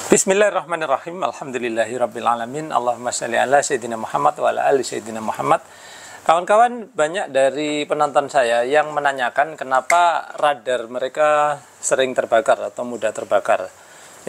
Bismillahirrahmanirrahim. Alhamdulillahirrabbilalamin. Allahumma sholli ala Sayyidina Muhammad wa ala ali Sayyidina Muhammad. Kawan-kawan, banyak dari penonton saya yang menanyakan kenapa radar mereka sering terbakar atau mudah terbakar.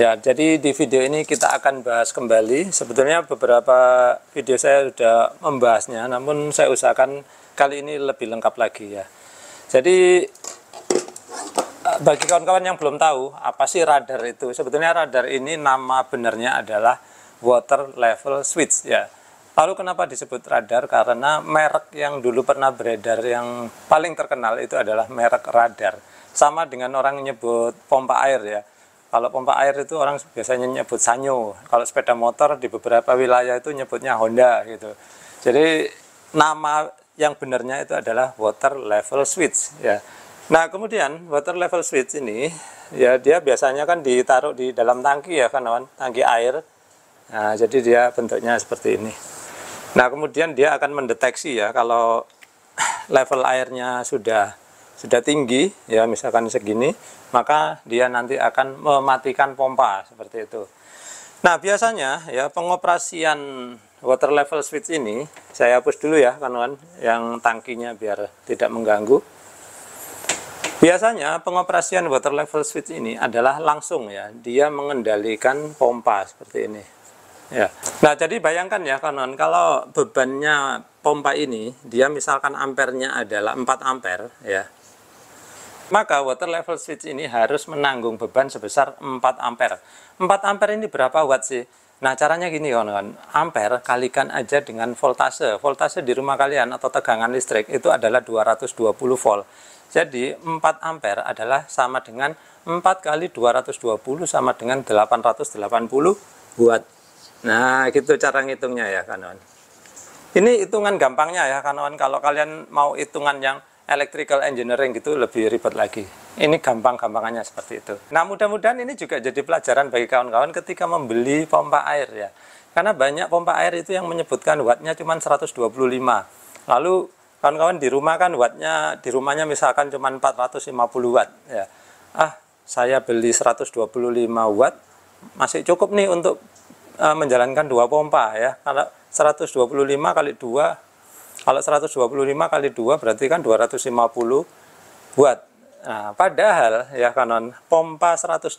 Ya, jadi di video ini kita akan bahas kembali. Sebetulnya beberapa video saya sudah membahasnya, namun saya usahakan kali ini lebih lengkap lagi ya. Jadi bagi kawan-kawan yang belum tahu apa sih radar itu, sebetulnya radar ini nama benarnya adalah water level switch ya. Lalu kenapa disebut radar? Karena merek yang dulu pernah beredar yang paling terkenal itu adalah merek radar. Sama dengan orang nyebut pompa air ya. Kalau pompa air itu orang biasanya nyebut Sanyo. Kalau sepeda motor di beberapa wilayah itu nyebutnya Honda gitu. Jadi nama yang benarnya itu adalah water level switch ya. Nah, kemudian water level switch ini ya dia biasanya kan ditaruh di dalam tangki ya kawan, tangki air. Nah, jadi dia bentuknya seperti ini. Nah, kemudian dia akan mendeteksi ya kalau level airnya sudah tinggi ya, misalkan segini, maka dia nanti akan mematikan pompa seperti itu. Nah, biasanya ya pengoperasian water level switch ini saya hapus dulu ya kawan, yang tangkinya biar tidak mengganggu. Biasanya pengoperasian water level switch ini adalah langsung ya, dia mengendalikan pompa seperti ini. Ya. Nah, jadi bayangkan ya kawan, kalau bebannya pompa ini, dia misalkan ampernya adalah 4 ampere ya. Maka water level switch ini harus menanggung beban sebesar 4 ampere. 4 ampere ini berapa watt sih? Nah, caranya gini kawan, ampere kalikan aja dengan voltase. Voltase di rumah kalian atau tegangan listrik itu adalah 220 volt. Jadi 4 ampere adalah sama dengan 4 kali 220 sama dengan 880 watt. Nah, gitu cara ngitungnya ya kawan. Ini hitungan gampangnya ya kawan. Kalau kalian mau hitungan yang electrical engineering gitu lebih ribet lagi. Ini gampang-gampangannya seperti itu. Nah, mudah-mudahan ini juga jadi pelajaran bagi kawan-kawan ketika membeli pompa air ya. Karena banyak pompa air itu yang menyebutkan wattnya cuma 125. Lalu kawan-kawan di rumah kan wattnya, di rumahnya misalkan cuma 450 watt ya. Saya beli 125 watt masih cukup nih untuk menjalankan 2 pompa ya. Kalau 125 kali 2, kalau 125 kali 2 berarti kan 250 watt. Nah, padahal ya kawan, pompa 125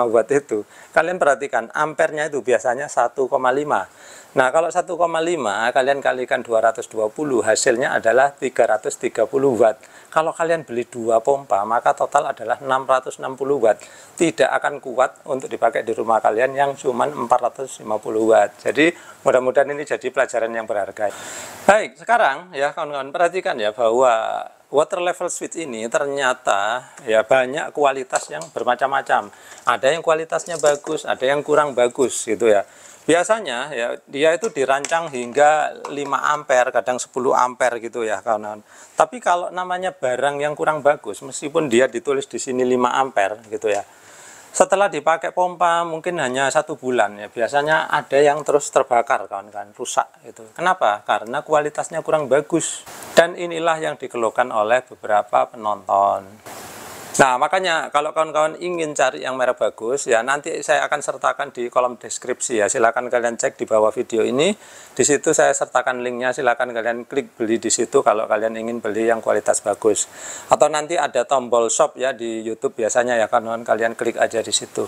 watt itu kalian perhatikan ampernya itu biasanya 1,5. Nah, kalau 1,5 kalian kalikan 220 hasilnya adalah 330 watt. Kalau kalian beli 2 pompa maka total adalah 660 watt. Tidak akan kuat untuk dipakai di rumah kalian yang cuma 450 watt. Jadi mudah-mudahan ini jadi pelajaran yang berharga. Baik, sekarang ya kawan-kawan perhatikan ya bahwa water level switch ini ternyata ya banyak kualitas yang bermacam-macam. Ada yang kualitasnya bagus, ada yang kurang bagus gitu ya. Biasanya ya dia itu dirancang hingga 5 ampere, kadang 10 ampere gitu ya kawan. Tapi kalau namanya barang yang kurang bagus, meskipun dia ditulis di sini 5 ampere gitu ya, setelah dipakai pompa mungkin hanya 1 bulan ya, biasanya ada yang terus terbakar kawan-kawan, rusak itu. Kenapa? Karena kualitasnya kurang bagus. Dan inilah yang dikeluhkan oleh beberapa penonton. Nah, makanya kalau kawan-kawan ingin cari yang merek bagus ya, nanti saya akan sertakan di kolom deskripsi ya. Silakan kalian cek di bawah video ini. Di situ saya sertakan linknya, silakan kalian klik beli di situ kalau kalian ingin beli yang kualitas bagus. Atau nanti ada tombol shop ya di YouTube biasanya ya kawan-kawan, kalian klik aja di situ.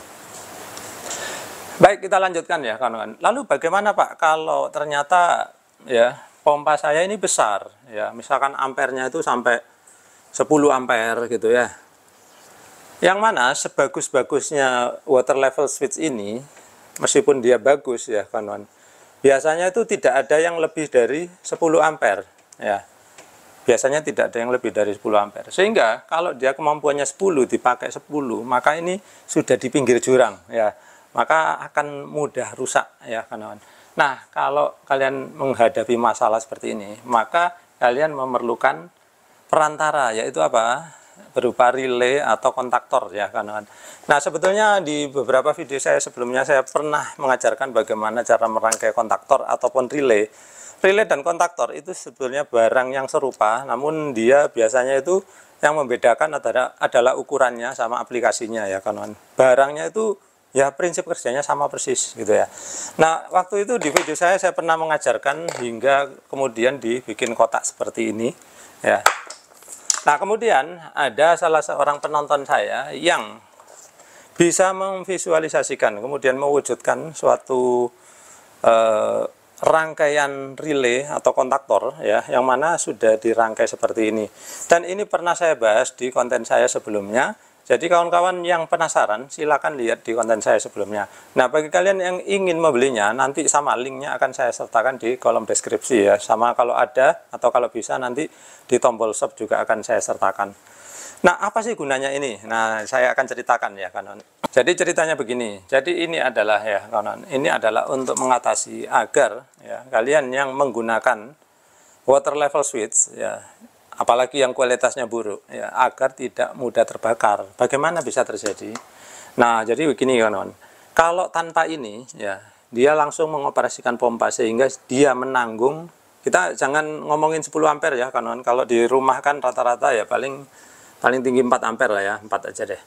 Baik, kita lanjutkan ya kawan-kawan. Lalu bagaimana Pak kalau ternyata ya pompa saya ini besar ya, misalkan ampernya itu sampai 10 ampere gitu ya. Yang mana sebagus-bagusnya water level switch ini, meskipun dia bagus ya kawan, biasanya itu tidak ada yang lebih dari 10 ampere ya. Biasanya tidak ada yang lebih dari 10 ampere. Sehingga kalau dia kemampuannya 10 dipakai 10, maka ini sudah di pinggir jurang ya. Maka akan mudah rusak ya kawan. Nah, kalau kalian menghadapi masalah seperti ini, maka kalian memerlukan perantara, yaitu apa? Berupa relay atau kontaktor ya kawan. Nah, sebetulnya di beberapa video saya sebelumnya saya pernah mengajarkan bagaimana cara merangkai kontaktor ataupun relay. Relay dan kontaktor itu sebetulnya barang yang serupa, namun dia biasanya itu yang membedakan adalah ukurannya sama aplikasinya ya kawan. Barangnya itu ya prinsip kerjanya sama persis gitu ya. Nah, waktu itu di video saya pernah mengajarkan hingga kemudian dibikin kotak seperti ini ya. Nah, kemudian ada salah seorang penonton saya yang bisa memvisualisasikan kemudian mewujudkan suatu rangkaian relay atau kontaktor ya, yang mana sudah dirangkai seperti ini. Dan ini pernah saya bahas di konten saya sebelumnya. Jadi kawan-kawan yang penasaran silakan lihat di konten saya sebelumnya. Nah, bagi kalian yang ingin membelinya, nanti sama linknya akan saya sertakan di kolom deskripsi ya. Sama kalau ada atau kalau bisa nanti di tombol shop juga akan saya sertakan. Nah, apa sih gunanya ini? Nah, saya akan ceritakan ya kawan. Jadi ceritanya begini. Jadi ini adalah ya kawan, ini adalah untuk mengatasi agar ya kalian yang menggunakan water level switch ya, apalagi yang kualitasnya buruk ya, agar tidak mudah terbakar. Bagaimana bisa terjadi? Nah, jadi begini kawan. Kalau tanpa ini ya, dia langsung mengoperasikan pompa sehingga dia menanggung. Kita jangan ngomongin 10 ampere ya kawan. Kalau di rumah kan rata-rata ya paling tinggi 4 ampere lah ya, 4 aja deh.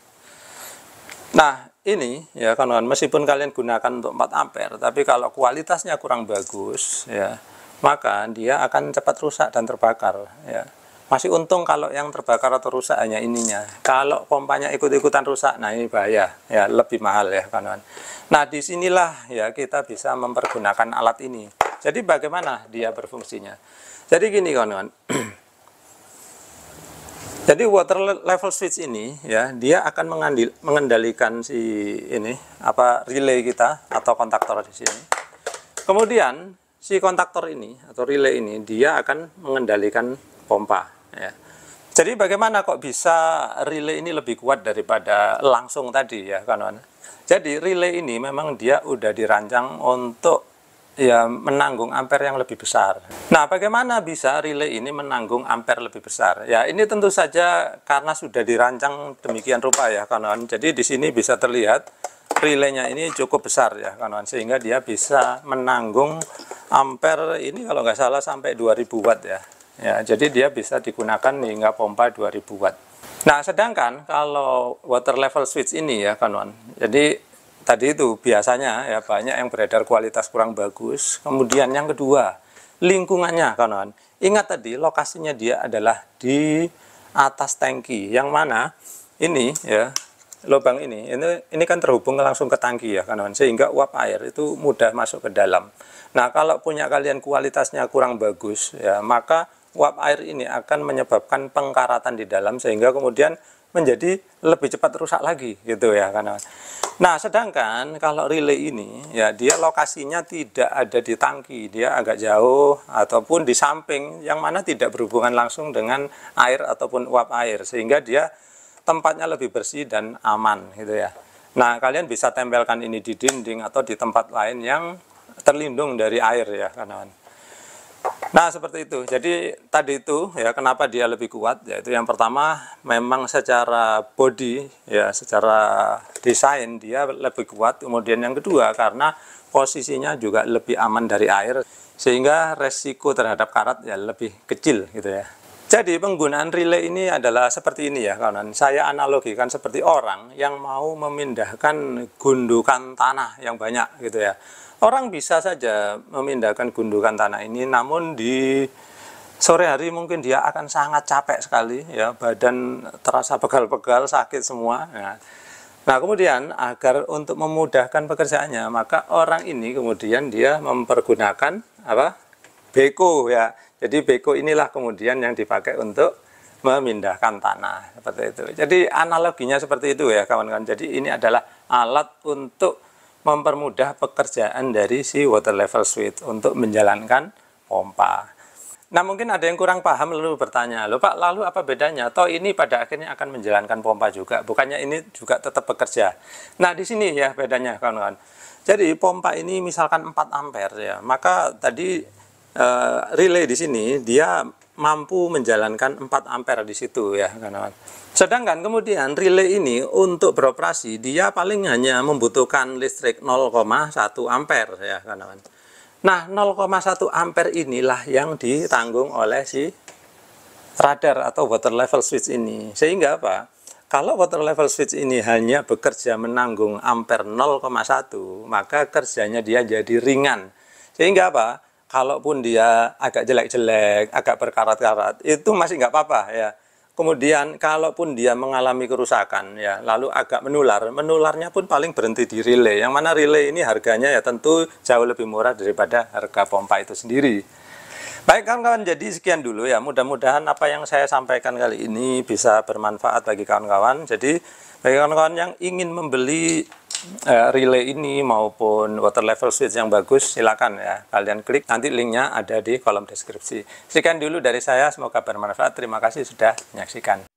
Nah, ini ya kawan, meskipun kalian gunakan untuk 4 ampere, tapi kalau kualitasnya kurang bagus ya, maka dia akan cepat rusak dan terbakar ya. Masih untung kalau yang terbakar atau rusak hanya ininya. Kalau pompanya ikut-ikutan rusak, nah ini bahaya ya, lebih mahal ya kawan. Nah, disinilah ya kita bisa mempergunakan alat ini. Jadi bagaimana dia berfungsinya? Jadi gini kawan. Jadi water level switch ini ya, dia akan mengendalikan si ini apa relay kita atau kontaktor di sini. Kemudian si kontaktor ini atau relay ini dia akan mengendalikan pompa ya. Jadi bagaimana kok bisa relay ini lebih kuat daripada langsung tadi ya kawan. Jadi relay ini memang dia udah dirancang untuk ya menanggung ampere yang lebih besar. Nah, bagaimana bisa relay ini menanggung ampere lebih besar? Ya, ini tentu saja karena sudah dirancang demikian rupa ya, kawan. Jadi di sini bisa terlihat relaynya ini cukup besar ya, kawan, sehingga dia bisa menanggung ampere ini kalau nggak salah sampai 2000 watt ya. Ya, jadi dia bisa digunakan hingga pompa 2000 watt. Nah, sedangkan kalau water level switch ini ya, kawan. Jadi tadi itu biasanya ya banyak yang beredar kualitas kurang bagus. Kemudian yang kedua, lingkungannya kawan. Ingat tadi lokasinya dia adalah di atas tangki, yang mana ini ya lubang ini kan terhubung langsung ke tangki ya kawan, sehingga uap air itu mudah masuk ke dalam. Nah, kalau punya kalian kualitasnya kurang bagus ya, maka uap air ini akan menyebabkan pengkaratan di dalam sehingga kemudian menjadi lebih cepat rusak lagi gitu ya kawan. Nah, sedangkan kalau relay ini ya dia lokasinya tidak ada di tangki, dia agak jauh ataupun di samping yang mana tidak berhubungan langsung dengan air ataupun uap air, sehingga dia tempatnya lebih bersih dan aman gitu ya. Nah, kalian bisa tempelkan ini di dinding atau di tempat lain yang terlindung dari air ya kawan. Nah, seperti itu. Jadi tadi itu ya kenapa dia lebih kuat, yaitu yang pertama memang secara body ya, secara desain dia lebih kuat. Kemudian yang kedua karena posisinya juga lebih aman dari air sehingga resiko terhadap karat ya lebih kecil gitu ya. Jadi penggunaan relay ini adalah seperti ini ya kawan. Saya analogikan seperti orang yang mau memindahkan gundukan tanah yang banyak gitu ya. Orang bisa saja memindahkan gundukan tanah ini, namun di sore hari mungkin dia akan sangat capek sekali ya, badan terasa pegal-pegal, sakit semua. Nah, kemudian agar untuk memudahkan pekerjaannya, maka orang ini kemudian dia mempergunakan apa? Beko ya. Jadi beko inilah kemudian yang dipakai untuk memindahkan tanah seperti itu. Jadi analoginya seperti itu ya kawan-kawan. Jadi ini adalah alat untuk mempermudah pekerjaan dari si water level switch untuk menjalankan pompa. Nah, mungkin ada yang kurang paham lalu bertanya, loh Pak, lalu apa bedanya? Toh ini pada akhirnya akan menjalankan pompa juga, bukannya ini juga tetap bekerja. Nah, di sini ya bedanya kawan-kawan. Jadi pompa ini misalkan 4 ampere ya, maka tadi relay di sini dia mampu menjalankan 4 ampere di situ ya kawan-kawan. Sedangkan kemudian relay ini untuk beroperasi dia paling hanya membutuhkan listrik 0,1 ampere ya kawan-kawan. Nah, 0,1 ampere inilah yang ditanggung oleh si radar atau water level switch ini. Sehingga apa? Kalau water level switch ini hanya bekerja menanggung ampere 0,1, maka kerjanya dia jadi ringan. Sehingga apa? Kalaupun dia agak jelek-jelek, agak berkarat-karat, itu masih nggak apa-apa ya. Kemudian kalaupun dia mengalami kerusakan ya, lalu agak menularnya pun paling berhenti di relay. Yang mana relay ini harganya ya tentu jauh lebih murah daripada harga pompa itu sendiri. Baik kawan-kawan, jadi sekian dulu ya. Mudah-mudahan apa yang saya sampaikan kali ini bisa bermanfaat bagi kawan-kawan. Jadi bagi kawan-kawan yang ingin membeli relay ini maupun water level switch yang bagus, silakan ya. Kalian klik, nanti linknya ada di kolom deskripsi. Sekian dulu dari saya, semoga bermanfaat. Terima kasih sudah menyaksikan.